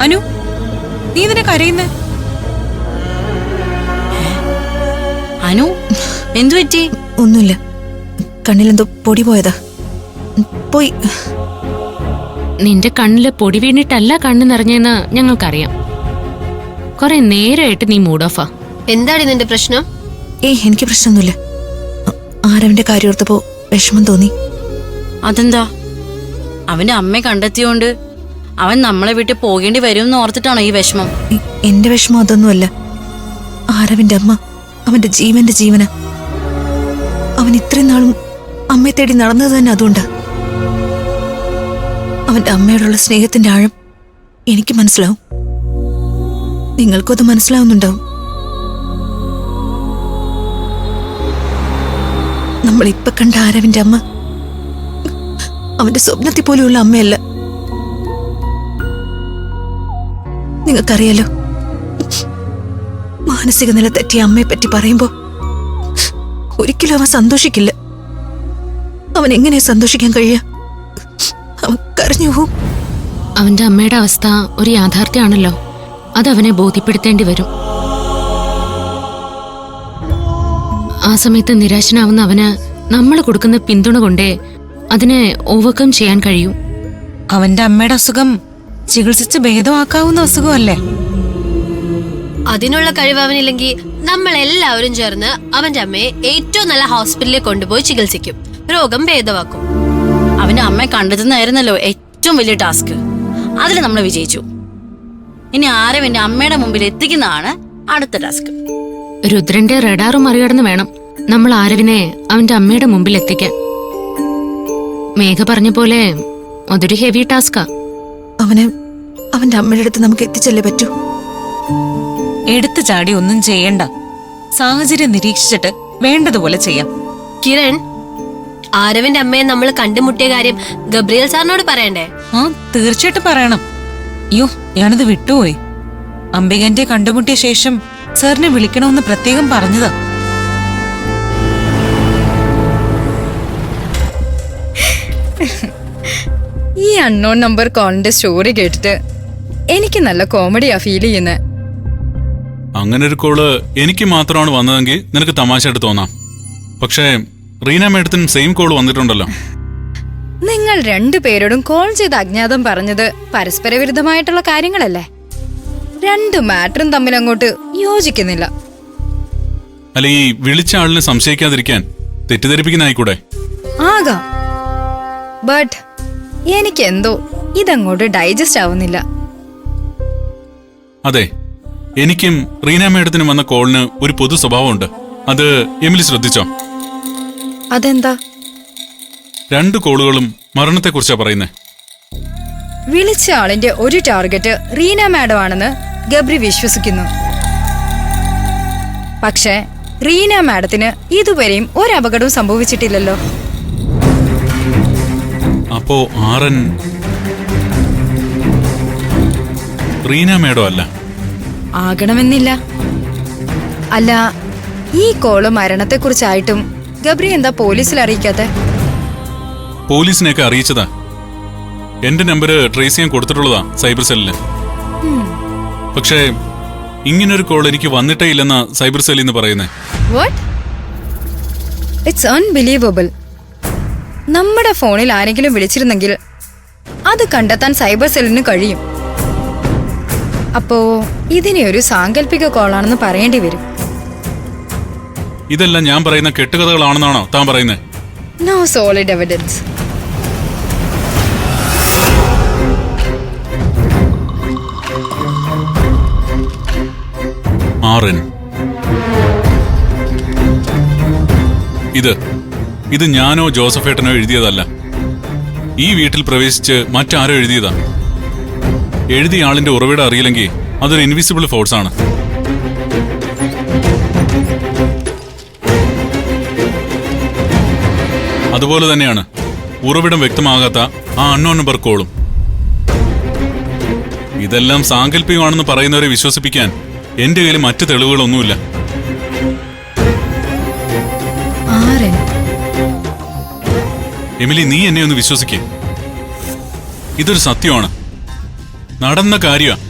അനു, നീ ഇതിനെ കരയുന്നേ? അനു, എന്തു പറ്റി? ഒന്നുമില്ല, കണ്ണിലെന്തോ പൊടി പോയതാ. പോയി. നിന്റെ കണ്ണില് പൊടി വീണിട്ടല്ല കണ്ണു നിറഞ്ഞെന്ന് ഞങ്ങൾക്കറിയാം. കുറെ നേരമായിട്ട് നീ മൂഡ് ഓഫാ. എന്താണ് നിന്റെ പ്രശ്നം? എനിക്ക് പ്രശ്നമൊന്നുമില്ല. ആരവന്റെ കാര്യം ഓർത്തപ്പോ വിഷമം തോന്നി. അതെന്താ? അവന്റെ അമ്മയെ കണ്ടെത്തിയോണ്ട് അവൻ നമ്മളെ വിട്ട് പോകേണ്ടി വരുമെന്ന് ഓർത്തിട്ടാണോ ഈ വിഷമം? എന്റെ വിഷമം അതൊന്നുമല്ല. ആരവന്റെ അമ്മ അവന്റെ ജീവന്റെ ജീവന. അവൻ ഇത്രയും നാളും അമ്മയെ തേടി നടന്നത് തന്നെ അതുകൊണ്ടാ. അവന്റെ അമ്മയോടുള്ള സ്നേഹത്തിന്റെ ആഴം എനിക്ക് മനസ്സിലാവും. നിങ്ങൾക്കും അത് മനസ്സിലാവുന്നുണ്ടാവും. നമ്മൾ ഇപ്പൊ കണ്ട ആരവിന്റെ അമ്മ അവന്റെ സ്വപ്നത്തിൽ പോലെയുള്ള അമ്മയല്ല. നിങ്ങൾക്കറിയാലോ, മാനസിക നില തെറ്റിയ അമ്മയെ പറ്റി പറയുമ്പോ ഒരിക്കലും അവൻ സന്തോഷിക്കില്ല. അവൻ എങ്ങനെ സന്തോഷിക്കാൻ കഴിയാ? അവൻ കരഞ്ഞു പോവും. അവന്റെ അമ്മയുടെ അവസ്ഥ ഒരു യാഥാർത്ഥ്യമാണല്ലോ. അതവനെ ബോധ്യപ്പെടുത്തേണ്ടി വരും. ആ സമയത്ത് നിരാശനാവുന്ന അവന് നമ്മൾ കൊടുക്കുന്ന പിന്തുണ കൊണ്ടേ അതിനെ ഓവർകം ചെയ്യാൻ കഴിയൂ. അവന്റെ അമ്മയുടെ അസുഖം ചികിത്സിച്ച് ഭേദമാക്കാവുന്ന അസുഖമല്ലേ? അതിനുള്ള കഴിവ് അവനില്ലെങ്കിൽ നമ്മൾ എല്ലാവരും ചേർന്ന് അവന്റെ അമ്മയെ ഏറ്റവും നല്ല ഹോസ്പിറ്റലിൽ കൊണ്ടുപോയി ചികിത്സിക്കും, രോഗം ഭേദമാക്കും. അവന്റെ അമ്മയെ കണ്ടെത്തുന്നതായിരുന്നല്ലോ ഏറ്റവും വലിയ ടാസ്ക്. അതിൽ നമ്മൾ വിജയിച്ചു. ഇനി ആരവന്റെ അമ്മയുടെ മുമ്പിൽ എത്തിക്കുന്നതാണ് അടുത്ത ടാസ്ക്. രുദ്രന്റെ റഡാറും മറികടന്ന് വേണം നമ്മൾ ആരവിനെ അവന്റെ അമ്മയുടെ മുമ്പിൽ എത്തിക്കാൻ. മേഘ പറഞ്ഞ പോലെ അതൊരു ഹെവി ടാസ്കാ. അവനെ അവന്റെ അമ്മയുടെ അടുത്ത് നമുക്ക് എത്തിച്ചല്ലേ പറ്റൂ. എടുത്തു ചാടി ഒന്നും ചെയ്യണ്ട. സാഹചര്യം നിരീക്ഷിച്ചിട്ട് വേണ്ടതുപോലെ ചെയ്യാം. കിരൺ, ആരവിന്റെ അമ്മയെ നമ്മൾ കണ്ടുമുട്ടിയ കാര്യം ഗബ്രിയേൽ സാറിനോട് പറയണ്ടേ? ആ, തീർച്ചയായിട്ടും പറയണം. അയ്യോ, ഞാനത് വിട്ടുപോയി. അംബികന്റെ കണ്ടുമുട്ടിയ ശേഷം സാറിനെ വിളിക്കണമെന്ന് പ്രത്യേകം പറഞ്ഞതാ. ഈ അൺനോൺ നമ്പർ കോളിന്റെ സ്റ്റോറി കേട്ടിട്ട് എനിക്ക് നല്ല കോമഡിയാ ഫീൽ ചെയ്യുന്നത്. അങ്ങനെ ഒരു കോള് എനിക്ക് മാത്രമാണ് വന്നതെങ്കിൽ നിനക്ക് തമാശയായിട്ട് തോന്നാം. പക്ഷേ റീന മേഡത്തിനും സെയിം കോള് വന്നിട്ടുണ്ടല്ലോ. നിങ്ങൾ രണ്ടുപേരോടും കോൾ ചെയ്ത് അജ്ഞാതം പറഞ്ഞത് പരസ്പര വിരുദ്ധമായിട്ടുള്ള കാര്യങ്ങളല്ലേ? രണ്ട് മാറ്ററും തമ്മിൽ അങ്ങോട്ട് യോജിക്കുന്നില്ല. അല്ല, ഈ വിളിച്ച ആളിനെ സംശയിക്കാതിരിക്കാൻ തെറ്റിദ്ധരിപ്പിക്കുന്നായിക്കൂടെ? ആകാം, ബട്ട് എനിക്കെന്തോ ഇതങ്ങോട്ട് ഡൈജസ്റ്റ് ആവുന്നില്ല. അതെ, എനിക്കും റീന മേഡത്തിനും വന്ന കോളിന് ഒരു പൊതു സ്വഭാവമുണ്ട്. അത് എമിലി ശ്രദ്ധിച്ചോ? അതെന്താ? രണ്ട് കോളുകളും മരണത്തെക്കുറിച്ചാ പറയുന്നേ. വിളിച്ച ആളിന്റെ ഒരു ടാർഗറ്റ് റീന മാഡം ആണെന്ന് ഗബ്രി വിശ്വസിക്കുന്നു. പക്ഷേ റീന മാഡത്തിന് ഇതുവരെയും ഒരു അപകടവും സംഭവിച്ചിട്ടില്ലല്ലോ. അപ്പോ ആറൻ റീന മേഡം അല്ല? ആകണമെന്നില്ല. അല്ല, ഈ കോള് മരണത്തെക്കുറിച്ചായിട്ടും ഗബ്രി എന്താ പോലീസിൽ അറിയിക്കാത്തെ? പോലീസിനെയൊക്കെ അറിയിച്ചതാ. എന്റെ നമ്പർ ട്രേസ് ചെയ്യാൻ കൊടുത്തിട്ടുള്ളതാ സൈബർ സെല്ലിന്. പക്ഷേ ഇങ്ങനൊരു കോൾ എനിക്ക് വന്നിട്ടേ ഇല്ലെന്നാ സൈബർ സെല്ലിൽ നിന്ന് പറയുന്നേ. വാട്ട്? It's unbelievable. നമ്മുടെ ഫോണിൽ ആരെങ്കിലും വിളിച്ചിരുന്നെങ്കിൽ അത് കണ്ടെത്താൻ സൈബർ സെല്ലിന് കഴിയും. അപ്പോ ഇതിനെ ഒരു സാങ്കല്പിക കോളാണെന്ന് പറയേണ്ടി വരും. ഇതെല്ലാം ഞാൻ പറയുന്ന കെട്ടുകഥകളാണെന്നാണോ താൻ പറയുന്നത്? No solid evidence. ആറൻ, ഇത് ഞാനോ ജോസഫേട്ടനോ എഴുതിയതല്ല. ഈ വീട്ടിൽ പ്രവേശിച്ച് മറ്റാരോ എഴുതിയതാ. എഴുതിയ ആളിന്റെ ഉറവിടം അറിയില്ലെങ്കിൽ അതൊരു ഇൻവിസിബിൾ ഫോഴ്സ് ആണ്. അതുപോലെ തന്നെയാണ് ഉറവിടം വ്യക്തമാകാത്ത ആ അൺനോൺ നമ്പർ കോളും. ഇതെല്ലാം സാങ്കല്പികമാണെന്ന് പറയുന്നവരെ വിശ്വസിപ്പിക്കാൻ എന്റെ കയ്യിൽ മറ്റു തെളിവുകളൊന്നുമില്ല. എമിലി, നീ എന്നെ ഒന്ന് വിശ്വസിക്കേ. ഇതൊരു സത്യമാണ്, നടന്ന കാര്യമാണ്.